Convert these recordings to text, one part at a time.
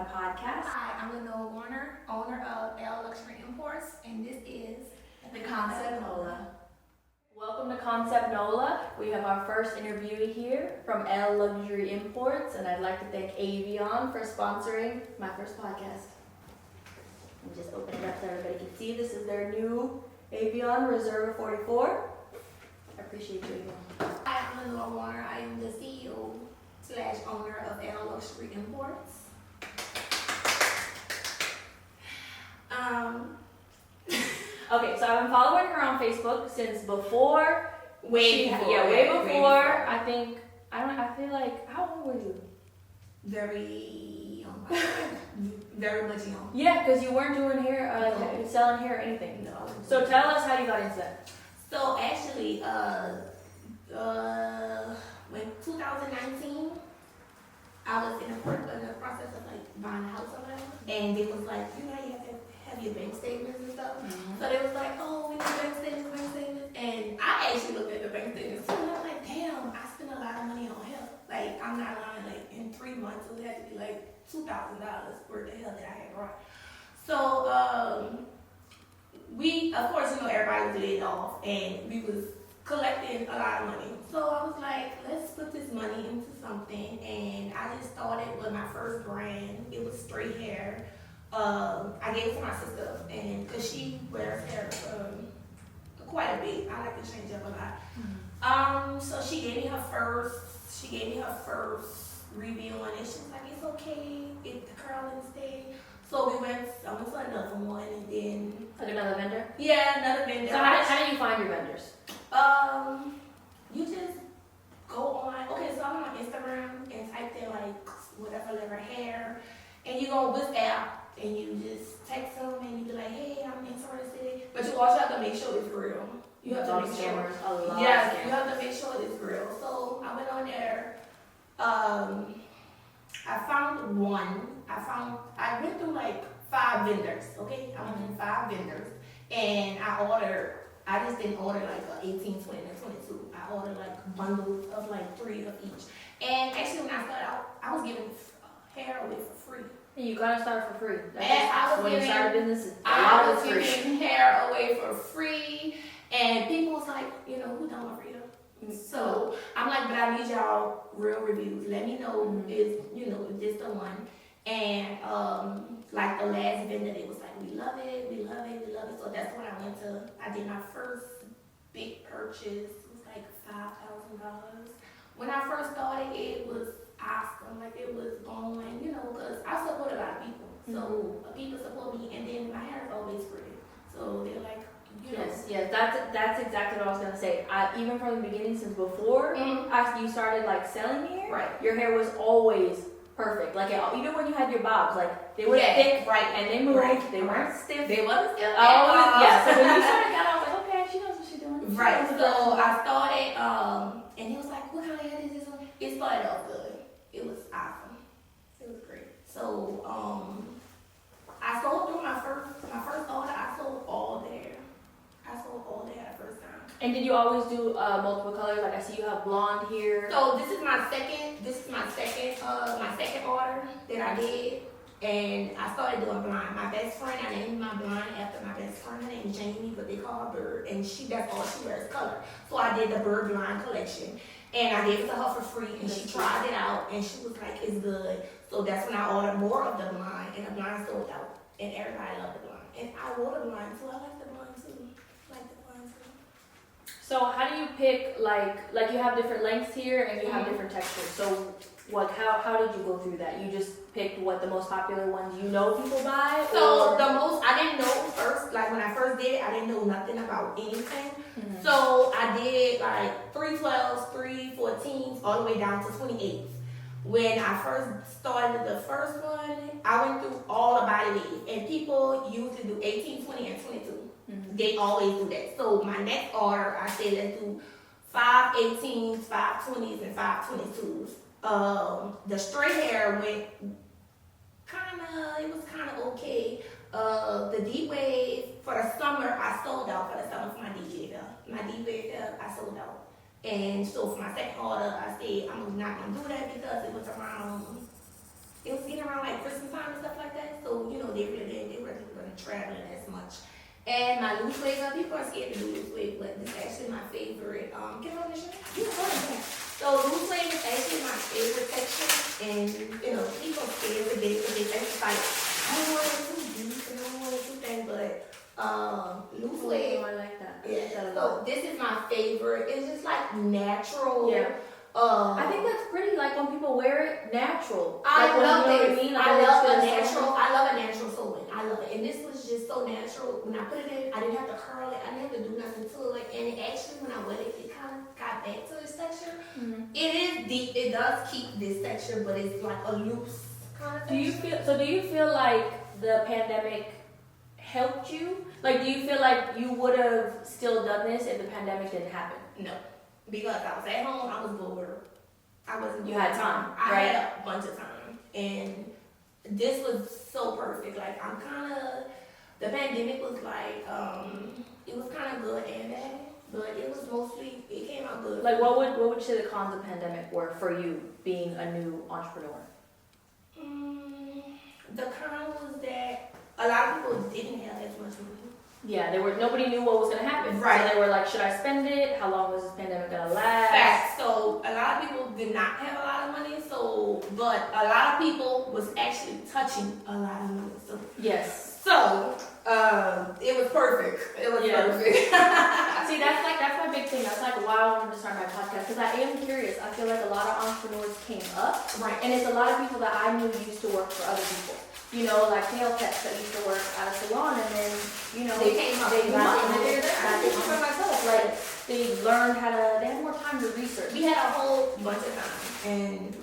podcast. Hi, I'm Lenore, owner of Elle, and this is The Concept Nola. Welcome to Concept Nola. We have our first interviewee here from Elle Luxury Imports, and I'd like to thank Avion for sponsoring my first podcast. Let me just open it up so everybody can see. This is their new Avion Reserva 44. I appreciate you, Avion. Hi, I'm Lenore. I am the CEO/owner of Elle Luxury Imports. Okay, so I've been following her on Facebook since before. Way before. I think, I feel like, how old were you? Very young. Very much young. Yeah, because you weren't doing hair, selling hair or anything. No. So tell us how you got into that. So actually, when 2019, I was in the process of like buying a house or whatever, and it was like, you know, you have to have your bank statements and stuff. Mm-hmm. So they was like, oh, we need bank statements, and I actually looked at the bank statements too, and I was like, damn, I spent a lot of money on hair. Like, I'm not lying, like in 3 months it had to be like $2,000 worth of hair that I had brought. So we, of course, you know, everybody was laid off, and we was collecting a lot of money. So I was like, let's put this money into something, and I just started with my first brand. It was straight hair. I gave it to my sister, and because she wears hair quite a bit, I like to change up a lot. Mm-hmm. So she gave me her first review on it. She was like, it's okay if the curling stay. So I went to another one, and then Like another vendor? yeah, another vendor. So how do you find your vendors? You just go on. Okay, so I'm on Instagram and type in like whatever hair, and you go with app. And you just text them and you be like, hey, I'm interested. But you also have to make sure it's real. You have to make sure. Yes, you have to make sure it's real. So I went on there. I found one. I went through like 5 vendors. Okay, I went through 5 vendors, and I just didn't order like 18, 20, and 22. I ordered like bundles of like 3 of each. And actually, when I started out, I was giving hair away for free. And you gotta start for free. You start a business, I was giving hair away for free, and people was like, you know, who done my Rita? So I'm like, but I need y'all real reviews. Let me know is this the one? And like the last vendor, it was like, we love it. So that's when I did my first big purchase. It was like $5,000. When I first started, it was awesome. Like, it was going, you know, because I support a lot of people. So people support me, and then my hair is always pretty. So they're like, Yes, that's exactly what I was gonna say. Even from the beginning, since before you started like selling hair, right? Your hair was always perfect. Like even when you had your bobs, like they were thick, right, and they moved. They weren't stiff. They wasn't stiff. Yeah. So when you started that, I was like, okay, she knows what she's doing. Right. So I started, and he was like, what kind of hair is this one? It started off good. It was awesome. It was great. So I sold through my first order. I sold all the hair the first time. And did you always do multiple colors? Like I see you have blonde here. So this is my second order that I did, and I started doing blonde. My best friend, I named my blonde after my best friend. Her name is Jamie, but they call her Bird, and that's all she wears color. So I did the Bird blonde collection, and I gave it to her for free, and she tried it out, and she was like, it's good. So that's when I ordered more of the blonde, and the blonde sold out, and everybody loved the blonde. And I wore the blonde, so I like the blonde too. So how do you pick, like you have different lengths here and you have different textures. So how did you go through that? You just picked what the most popular ones you know people buy? So I didn't know first, like when I first did it, I didn't know nothing about anything. So I did like 312s, 314s, all the way down to 28s. When I first started the first one, I went through all the body weight, and people usually do 18, 20, and 22. They always do that. So my next order, I said let's do 5 18s, 5 20s, and 5 22s. The straight hair went it was kind of okay. The deep wave for the summer, I sold out for the summer for my DJ hair. My deep wave hair, I sold out. And so for my second order, I said I'm not gonna do that because it was around it was getting around like Christmas time and stuff like that. So, you know, they weren't traveling as much. And my loose wave, people are scared to do loose wave, but this is actually my favorite. Get on the shirt? Yeah, so loose wave is actually my favorite section. And, you know, people are scared to get it because they think it's like, I don't want to do deep and I don't want to do that, but loose wave. I like that. Yeah. So this is my favorite. It's just like natural. Yeah. I think that's pretty, like when people wear it, natural. I like, love you know it. What I mean? Like, I love a natural. I love a natural sewing. I love it. And this was just so natural. When I put it in, I didn't have to curl it. I didn't have to do nothing to it. And it actually, when I wet it, it kind of got back to this texture. Mm-hmm. It is deep. It does keep this texture, but it's like a loose kind of texture. Do you feel like the pandemic helped you? Like, do you feel like you would have still done this if the pandemic didn't happen? No. Because I was at home, I was bored. I wasn't. You had time, I right? had a bunch of time, and this was so perfect. Like I'm kind of. The pandemic was like, it was kind of good and bad, but it was mostly. It came out good. Like, what would you say the cons of pandemic were for you being a new entrepreneur? The con was that a lot of people didn't have as much money. Yeah, nobody knew what was gonna happen. Right. So they were like, should I spend it? How long is this pandemic gonna last? Facts. So a lot of people did not have a lot of money. But a lot of people was actually touching a lot of money. So yes. So it was perfect. It was perfect. See, that's my big thing. That's like why I wanted to start my podcast because I am curious. I feel like a lot of entrepreneurs came up, right? And it's a lot of people that I knew used to work for other people. You know, like nail techs that used to work at a salon, and then they came up. They got money. I did for myself. Like they learned how to. They had more time to research. We had a whole bunch of time, and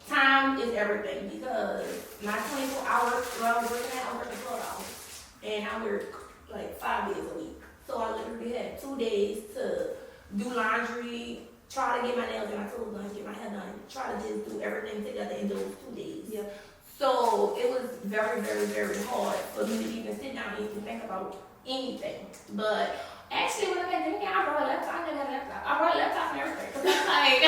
time is everything because my 24 hours. When I was working at, I worked 12 hours, and I work like 5 days a week. So I literally had 2 days to do laundry, try to get my nails and my toes done, get my hair done, try to just do everything together in those 2 days. Yeah. So it was very, very, very hard for me to even sit down and even think about anything. But actually, when the pandemic came, I brought a laptop. I never had a laptop. I brought a laptop and everything. Like,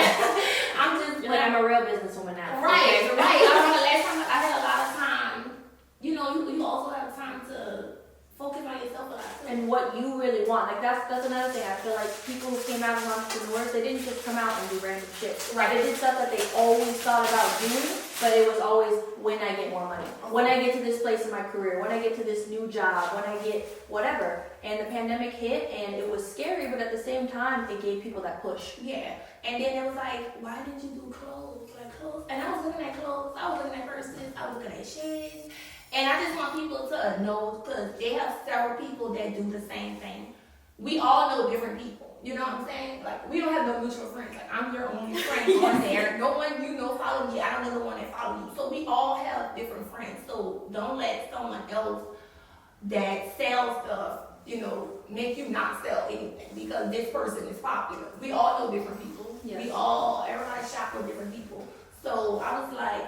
I'm just like I'm a real businesswoman now. Right, right. I remember last time I had a lot of time. You know, you also have time to focus on yourself a lot too. And what you really want. Like that's another thing. I feel like people who came out as entrepreneurs, they didn't just come out and do random shit. Right. They did stuff that they always thought about doing, but it was always when I get more money, when I get to this place in my career, when I get to this new job, when I get whatever. And the pandemic hit and it was scary, but at the same time, it gave people that push. Yeah. And then it was like, why didn't you do clothes? Like clothes. And I was looking at clothes, I was looking at purses, I was looking at shades. And I just want people to know, because they have several people that do the same thing. We all know different people. You know what I'm saying? Like, we don't have no mutual friends. Like, I'm your only friend on there. No one you know follow me. I don't know the one that follow you. So we all have different friends. So don't let someone else that sells stuff, you know, make you not sell anything because this person is popular. We all know different people. Yes. Everybody shop with different people. So I was like,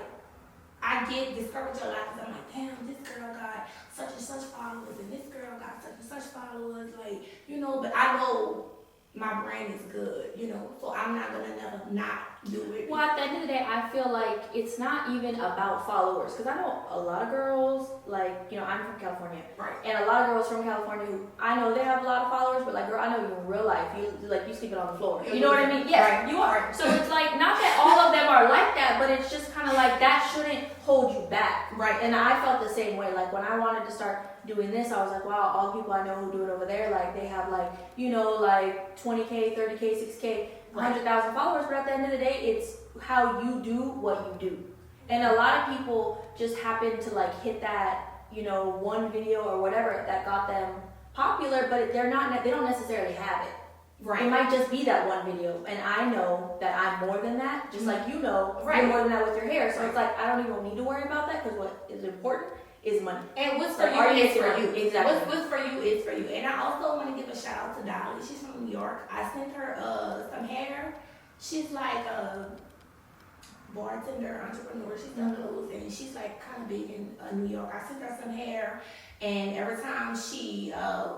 I get discouraged a lot because I'm like, damn, this girl got such and such followers and this girl got such and such followers, like, you know, but I know my brand is good, you know, so I'm not gonna never not do it. Well, at the end of the day, I feel like it's not even about followers, because I know a lot of girls, like, you know, I'm from California, right? And a lot of girls from California who I know they have a lot of followers, but like, girl, I know you in real life, you sleeping on the floor, you know what I mean? Yes, right. You are. So it's like, not that all of them are like that, but it's just kind of like that shouldn't hold you back, right? And I felt the same way. Like when I wanted to start doing this, I was like, wow, all the people I know who do it over there, like they have like, you know, like 20K, 30K, 6K, 100,000 followers, but at the end of the day, it's how you do what you do. And a lot of people just happen to like hit that, you know, one video or whatever that got them popular, but they don't necessarily have it. Right. It might just be that one video, and I know that I'm more than that, just like you know, right. You're more than that with your hair. So it's like, I don't even need to worry about that, because what is important is money. And what's for you is for you. Exactly. What's for you is for you. And I also want to give a shout out to Dolly. She's from New York. I sent her some hair. She's like a bartender, entrepreneur. She's done clothes, and she's like kind of big in New York. I sent her some hair, and every time she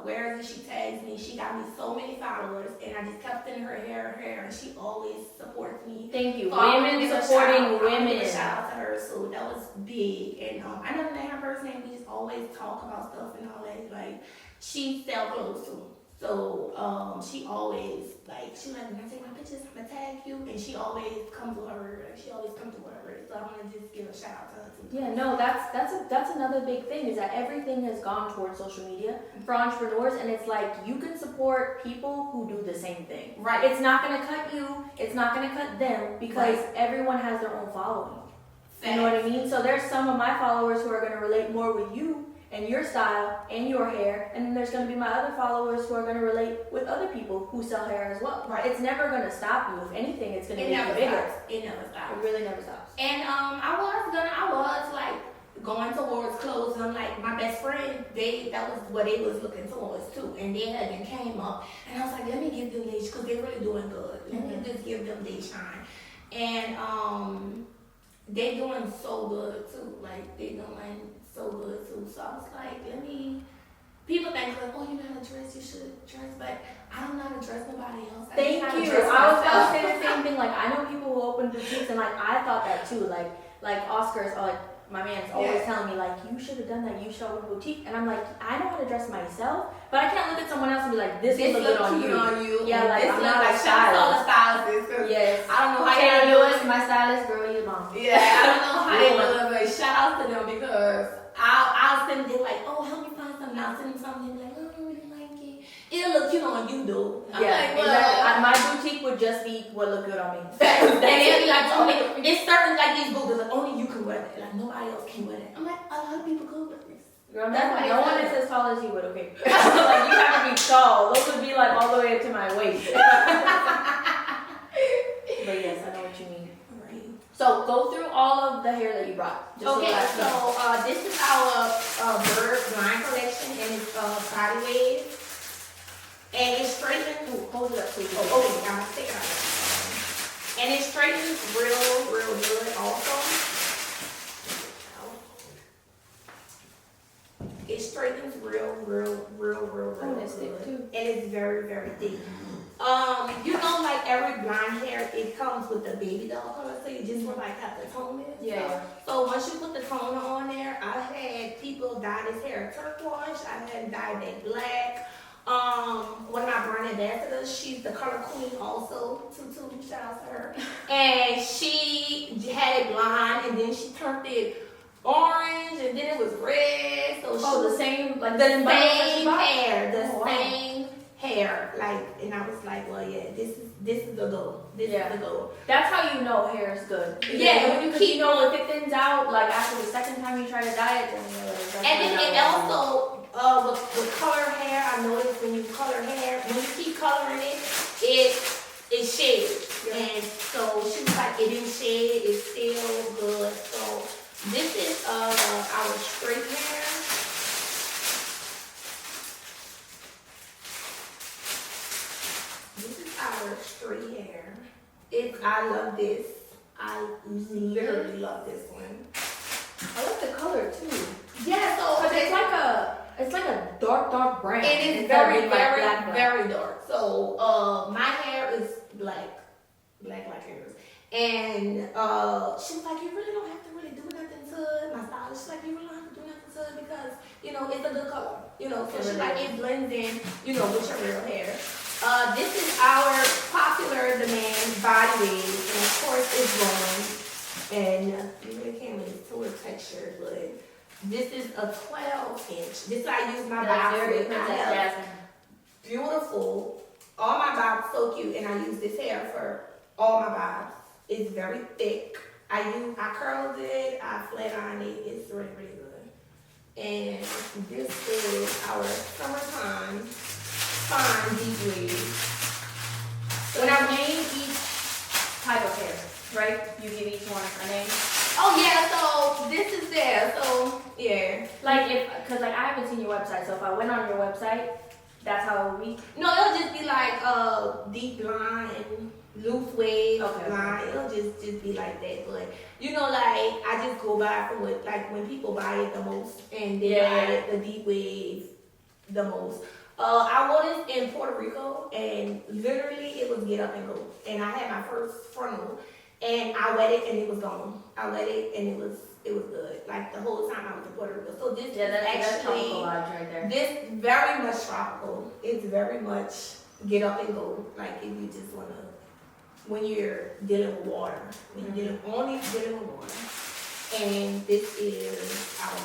wears it, she tags me. She got me so many followers, and I just kept sending her hair, and she always supports me. Thank you. So women supporting women. Shout out to her her, so that was big. And I never met her personally. We just always talk about stuff and all that. Like she sell clothes too. So she always she like when I take my pictures, I'ma tag you, and she always comes to her. Like she always comes to whatever. So I want to just give a shout out to her too. Yeah, no, that's another big thing is that everything has gone towards social media for entrepreneurs, and it's like you can support people who do the same thing. Right. It's not gonna cut you. It's not gonna cut them because everyone has their own following. You know what I mean? So there's some of my followers who are gonna relate more with you and your style and your hair, and then there's going to be my other followers who are going to relate with other people who sell hair as well. Right. It's never going to stop you. If anything, it's going to make you bigger. It never stops. It really never stops. And I was like going towards clothes. And I'm like my best friend, that was what they was looking towards too. And they had been came up, and I was like, let me give them these because they're really doing good. Let me just give them their shine. And they doing so good too. Like they doing so good too. So I was like, people think like, oh, you know how to dress, you should dress, but I don't know how to dress nobody else. Thank you. I was gonna say the same thing. Like I know people who open boutiques, and like I thought that too. Like Oscar's, like my man's always telling me like, you should have done that. You should open a boutique, and I'm like, I know how to dress myself, but I can't look at someone else and be like, this would look good on you. Yeah, like I'm not a stylist. Yes. I don't know how they do it. My stylist, girl, you mom. Yeah, I don't know how they do it, but shout out to them because I'll send them like, oh, help me find something. I'll send them something like, oh, I don't really like it. It'll look cute on you, though. Yeah, like, exactly. My boutique would just be what look good on me. And they'll be like, it's certain like these boots, like only you can wear that. Like nobody else can wear that. I'm like, a lot of people could wear this. Girl, no one is as tall as you would, okay? Like you have to be tall. Those would be like all the way up to my waist. But yes, I know what you mean. So go through all of the hair that you brought. This is our bird line collection, and it's body wave, and it straightens. Ooh, hold it up, please. Okay, I'm gonna take it out. And it straightens real good also. It straightens real good. Too. And it's very thick. You know, like every blonde hair, it comes with the baby doll color, so you just want like have the tone in. Yeah. So once you put the toner on there, I had people dye this hair turquoise. I had dyed it black. One of my brand ambassadors, she's the color queen also. Tutu, shout out to her. And she had it blonde, and then she turned it orange, and then it was red. So the same, like the same hair, same hair, like, and I was like, well, yeah, this is the goal. This is the goal. That's how you know hair is good. Yeah, when you keep if it thins out, like after the second time you try to dye it, then and then it also with color hair, I noticed when you color hair, when you keep coloring it shades. Yeah. And so she was like, it didn't shade, it's still good. So this is our straight hair. This is our straight hair. I love this. I literally love this one. I like the color too. Yeah, so it's like a dark brown. It is very dark. So my hair is black like hers. And she was like, you really don't have to really do nothing to it. My stylist, she's like, you really don't have to do nothing to it because, it's a good color. So she's like, it blends in, with your real hair. This is our popular demand body wave, and of course it's long. And you really can't really feel the texture, but this is a 12-inch. This I use my box with. Beautiful. All my bobs so cute, and I use this hair for all my bobs. It's very thick. I curled it, I flat ironed it. It's really good. And this is our summertime fine deep wave. When I name each type of hair, right? You give each one a name. Oh yeah, so this is there. So yeah. Because I haven't seen your website, so if I went on your website, that's how it would be? No, it'll just be like deep blonde and loose wave blonde. It'll just be like that. But I just go by for what, like when people buy it the most, and they buy it the deep wave the most. I wore this in Puerto Rico, and literally it was get up and go. And I had my first frontal, And I wet it and it was gone. I wet it and it was good. Like the whole time I was in Puerto Rico. So this that's actually tropical vibes right there. this very much tropical. It's very much get up and go. Like if you just wanna when you're dealing with water. When you're dealing with water. And this is our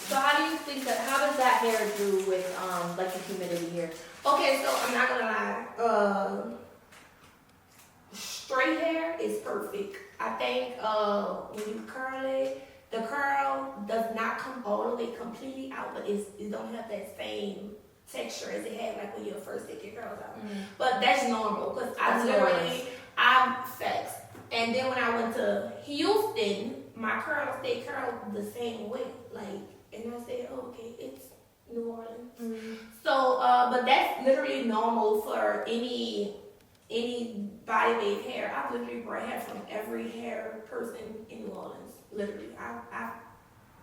So how do you think how does that hair do with like the humidity here? Okay, so I'm not gonna lie. Straight hair is perfect. I think when you curl it, the curl does not come all the way completely out, but it don't have that same texture as it had like when you first take your curls out. But that's normal because I'm facts. And then when I went to Houston, my curls they curled the same way. Like, and I said, oh, okay, it's New Orleans. So, but that's literally normal for any body wave hair. I've literally brought hair from every hair person in New Orleans. Literally, I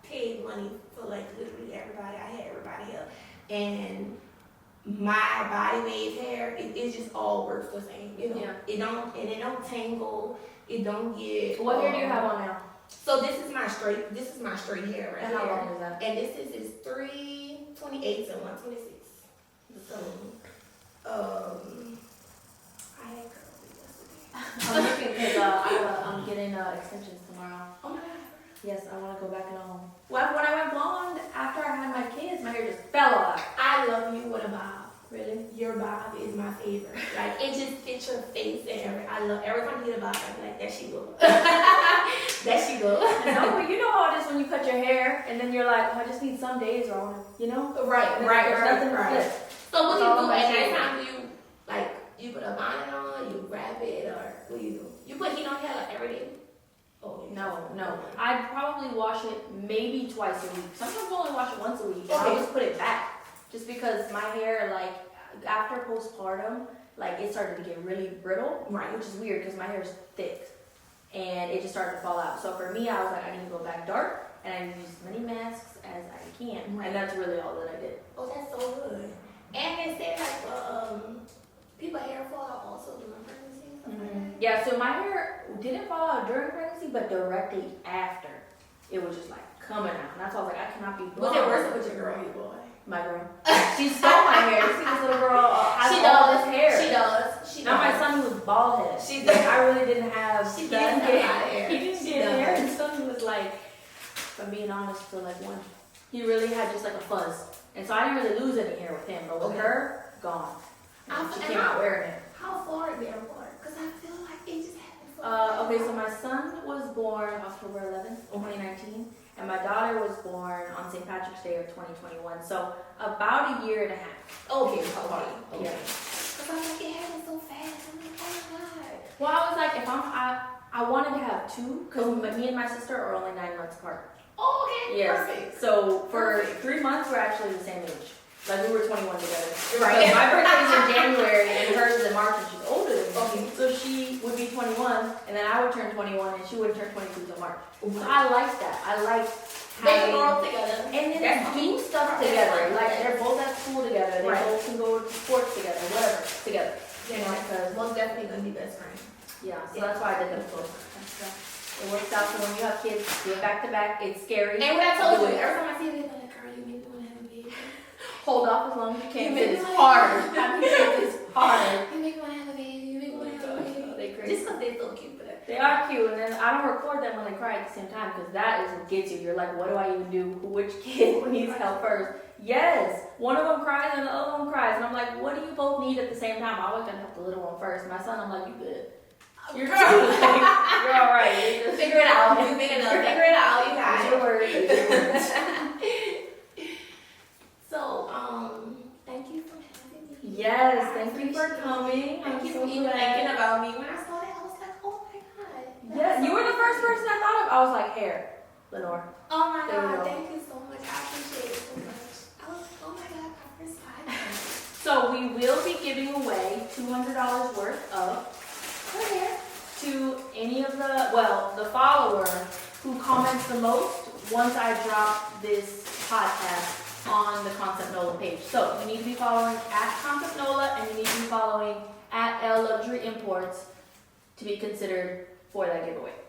paid money for like literally everybody. I had everybody here, and my body wave hair, it just all works the same. You know, it don't tangle. It don't get. What hair do you have on now? So this is my straight hair right and here. How long is that? And this is 328 and 126. So, I had curly yesterday. I'm looking because I'm getting extensions tomorrow. Oh my god. Yes, I want to go back and home. Well, when I went blonde after I had my kids, my hair just fell off. I love you with a bob. Really? Your bob is my favorite. Like it just fits your face and every time you get a bob, I'm like, there she go. There she go. No, but you know how it is when you cut your hair and then you're like, oh, I just need some days or I want to, you know? Right. So what do you do at that time? Do you like you put a bonnet on, you wrap it, or what do you do? You put heat on hair like every day? Oh No. I'd probably wash it maybe twice a week. Sometimes I only wash it once a week. Okay. I'll just put it back. Just because my hair, like, after postpartum, like, it started to get really brittle. Right. Which is weird because my hair is thick. And it just started to fall out. So for me, I was like, I need to go back dark. And I use as many masks as I can. Right. And that's really all that I did. Oh, that's so good. And they say like people hair fall out also during pregnancy and stuff like that. Yeah, so my hair didn't fall out during pregnancy, but directly after. It was just like coming out. And that's why I was like, I cannot be blonde. Was it worse with your girl or your boy? My girl. She stole my hair. You see this little girl has all this hair. She does. Now my son was bald head. She like, does. I really didn't have She didn't have hair. He didn't get hair until he was like, if I'm being honest, for like one. He really had just like a fuzz. And so I didn't really lose any hair with him. But with her, gone. And she came out wearing it. How far are they apart? Because I feel like they just happened. Okay, so my son was born October 11th, 2019. And my daughter was born on St. Patrick's Day of 2021. So about a year and a half. Okay. Yeah. Because I'm like, it happened so fast. I'm like, oh my god. Well, I was like, if I wanted to have two, because me and my sister are only 9 months apart. Oh, okay. Yes. Perfect. So for 3 months, we're actually the same age. Like we were 21 together. Right. So my birthday's in January and hers is in March, and she's older than me. Okay. So she would be 21, and then I would turn 21, and she would turn 22 till March. So I like that. I like They can grow up together. and then do stuff together. Like they're both at school together. They both can go to sports together, whatever, together. You know, because most definitely gonna be best friends. yeah. So that's why I did them both. It works out. So when you have kids, do it back to back. It's scary. And what I told you, every time I see a baby, I'm like, girl, you make me want to have a baby. Hold off as long as you can. You make It's me hard. Having kids is hard. You make me want to have a baby. You make me want to have a baby. They crazy. Just because they're so cute for that. They are cute, and then I don't record them when they cry at the same time because that is what gets you. You're like, what do I even do? Which kid needs help first? Yes, one of them cries and the other one cries, and I'm like, what do you both need at the same time? I always gonna help the little one first. My son, I'm like, you good? You're good. Like, you're all right. Figure it out. You big enough. Figure it out. You got Use your words. Use your words. So, thank you for having me. Yes, thank you for coming. Thank you I'm for so even glad. thinking about me. When I saw that, I was like, oh my god. Yeah, you were the first person I thought of. I was like, hair, Lenore. Oh my There we god, go. thank you so much. I appreciate it so much. I was like, oh my god, my first podcast. So we will be giving away $200 worth of hair to any of the follower who comments the most once I drop this podcast on the Concept Nola page. So you need to be following at Concept Nola and you need to be following at Elle Luxury Imports to be considered for that giveaway.